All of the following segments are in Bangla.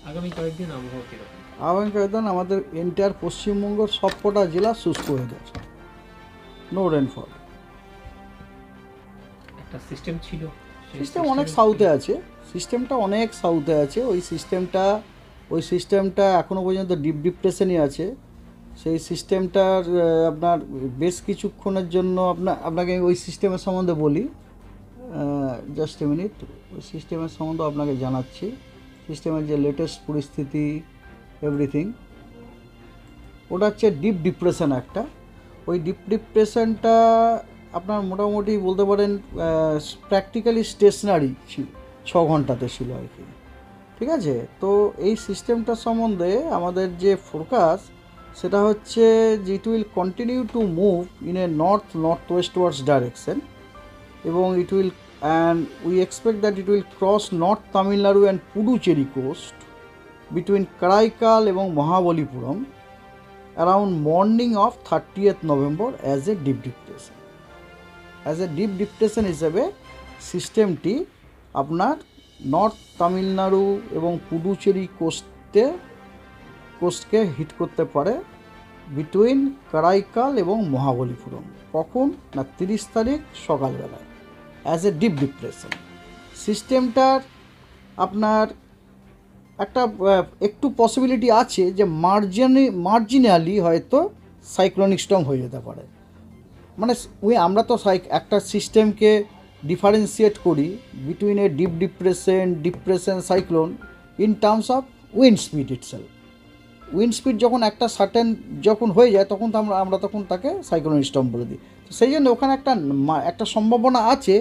আগামী কয়েকদিন আবহাওয়া কিরকম? আগামী কয়েকদিন আমাদের এন্টায়ার পশ্চিমবঙ্গের সবকটা জেলা শুষ্ক ওয়েদার, নো রেনফল। একটা সিস্টেম ছিল, সেই সিস্টেম অনেক সিস্টেমে কি? সাউথে আছে, সিস্টেমটা অনেক সাউথে আছে। ওই সিস্টেমটা এখনও পর্যন্ত ডিপ ডিপ্রেশনই আছে। সেই সিস্টেমটার আপনার বেশ কিছুক্ষণের জন্য আপনাকে ওই সিস্টেমের সম্বন্ধে বলি। জাস্ট এ মিনিট, ওই সিস্টেমের সম্বন্ধে আপনাকে জানাচ্ছি। সিস্টেমের যে লেটেস্ট পরিস্থিতি, এভরিথিং, ওটা হচ্ছে ডিপ ডিপ্রেশন একটা। ওই ডিপ ডিপ্রেশনটা আপনার মোটামুটি বলতে পারেন প্র্যাকটিক্যালি স্টেশনারি ছিল, 6 ঘন্টাতে ছিল আর কি। ঠিক আছে, তো এই সিস্টেমটার সম্বন্ধে আমাদের যে ফোরকাস্ট, সেটা হচ্ছে যে it will continue to move in a north westwards direction, এবং it will and we expect that it will cross north Tamil Nadu and Puducherry coast between Karaikal এবং Mahabalipuram around morning of 30th November as a deep depression হিসেবে সিস্টেমটি আপনার নর্থ তামিলনাড়ু এবং পুডুচেরি কোস্টকে হিট করতে পারে বিটুইন কারাইকাল এবং মহাবলীপুরম। কখন না 30 তারিখ সকালবেলায়, অ্যাজ এ ডিপ ডিপ্রেশন। সিস্টেমটার আপনার একটা একটু পসিবিলিটি আছে যে মার্জিনালি হয়তো সাইক্লোনিক স্টর্ম হয়ে যেতে পারে। মানে আমরা তো একটা সিস্টেমকে ডিফারেন্সিয়েট করি between A depression cyclone in terms of wind speed itself. Wind speed যখন একটা সার্টেন যখন হয়ে যায়, তখন তো আমরা তখন তাকে সাইক্লোনিক স্টর্ম বলে দিই। তো সেই জন্য ওখানে একটা সম্ভাবনা আছে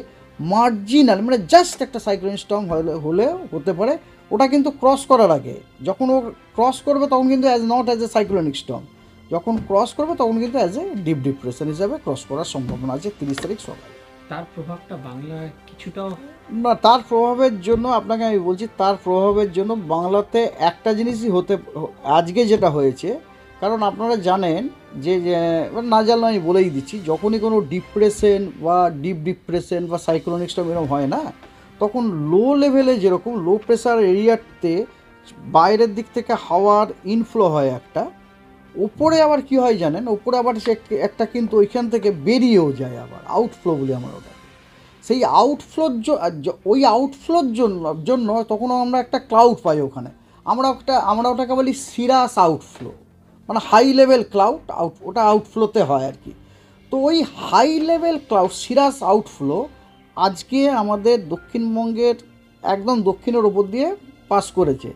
মার্জিনাল, মানে জাস্ট একটা সাইক্লোনিক স্টর্ম হলেও হতে পারে। ওটা কিন্তু ক্রস করার আগে, যখন ও ক্রস করবে তখন কিন্তু not as a cyclonic Sturm, যখন ক্রস করবে তখন কিন্তু অ্যাজ এ ডিপ ডিপ্রেশন হিসাবে ক্রস করার সম্ভাবনা আছে 30 তারিখ সকালে। তার প্রভাবটা বাংলায় কিছুটাও? না, তার প্রভাবের জন্য আপনাকে আমি বলছি, তার প্রভাবের জন্য বাংলাতে একটা জিনিসই আজকে যেটা হয়েছে, কারণ আপনারা জানেন না জানলে আমি বলেই দিচ্ছি, যখনই কোনো ডিপ্রেশন বা ডিপ ডিপ্রেশন বা সাইক্লোনিক স্টর্ম এরকম হয় না, তখন লো লেভেলে যেরকম লো প্রেশার এরিয়াতে বাইরের দিক থেকে হাওয়ার ইনফ্লো হয় একটা, ওপরে আবার কি হয় জানেন, ওপরে আবার সে একটা কিন্তু ওইখান থেকে বেরিয়েও যায়, আবার আউটফ্লো বলি আমরা ওটা। সেই ওই আউটফ্লোর জন্য তখন আমরা একটা ক্লাউড পাই ওখানে। আমরা ওটাকে বলি সিরাস আউটফ্লো, মানে হাই লেভেল ক্লাউড ওটা আউটফ্লোতে হয় আর কি। তো ওই high level cloud cirrus outflow আজকে আমাদের দক্ষিণবঙ্গের একদম দক্ষিণের ওপর দিয়ে পাস করেছে।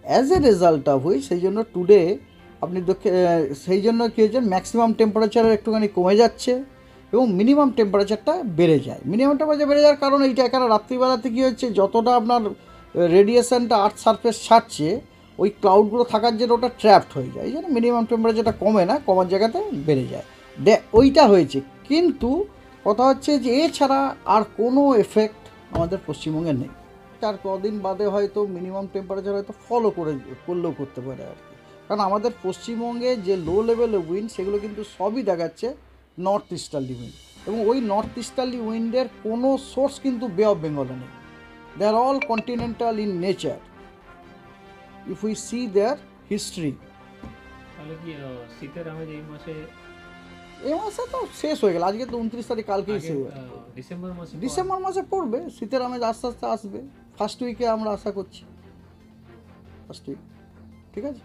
অ্যাজ এ রেজাল্ট অফ সেই জন্য টুডে সেই জন্য কী হয়েছে, ম্যাক্সিমাম টেম্পারেচার একটুখানি কমে যাচ্ছে এবং মিনিমাম টেম্পারেচারটা বেড়ে যায়। মিনিমাম টেম্পারেচার বেড়ে যাওয়ার কারণ এইটা, কারণ রাত্রিবেলাতে কী হচ্ছে, যতটা আপনার রেডিয়েশনটা আর্থ সারফেস ছাড়ছে, ওই ক্লাউডগুলো থাকার জন্য ওটা ট্র্যাপড হয়ে যায়, এই জন্য মিনিমাম টেম্পারেচারটা কমে না, কমার জায়গাতে বেড়ে যায়। ওইটা হয়েছে। কিন্তু কথা হচ্ছে যে এছাড়া আর কোনো এফেক্ট আমাদের পশ্চিমবঙ্গে নেই। তার কদিন বাদে হয়তো মিনিমাম টেম্পারেচার হয়তো করলেও করতে পারে আর কি। কারণ আমাদের পশ্চিমবঙ্গে যে লো লেভেলের উইন্ড, সেগুলো কিন্তু সবই দেখাচ্ছে নর্থ ইস্টার্লি উইন্ড, এবং ওই নর্থ ইস্টার্লি উইন্ডের কোনো সোর্স কিন্তু বে অফ বেঙ্গলে নেই। They are all continental in nature if we see their history. তাহলে কি শীতের আমেজ এই মাসে তো শেষ হয়ে গেল, আজকে তো 29 তারিখ, কালকেই শেষ হয়ে গেল। ডিসেম্বর মাসে ডিসেম্বর মাসে পড়বে শীতের আমেজ, আস্তে আস্তে আসবে। ফার্স্ট উইকে আমরা আশা করছি, ফার্স্ট উইক। ঠিক আছে।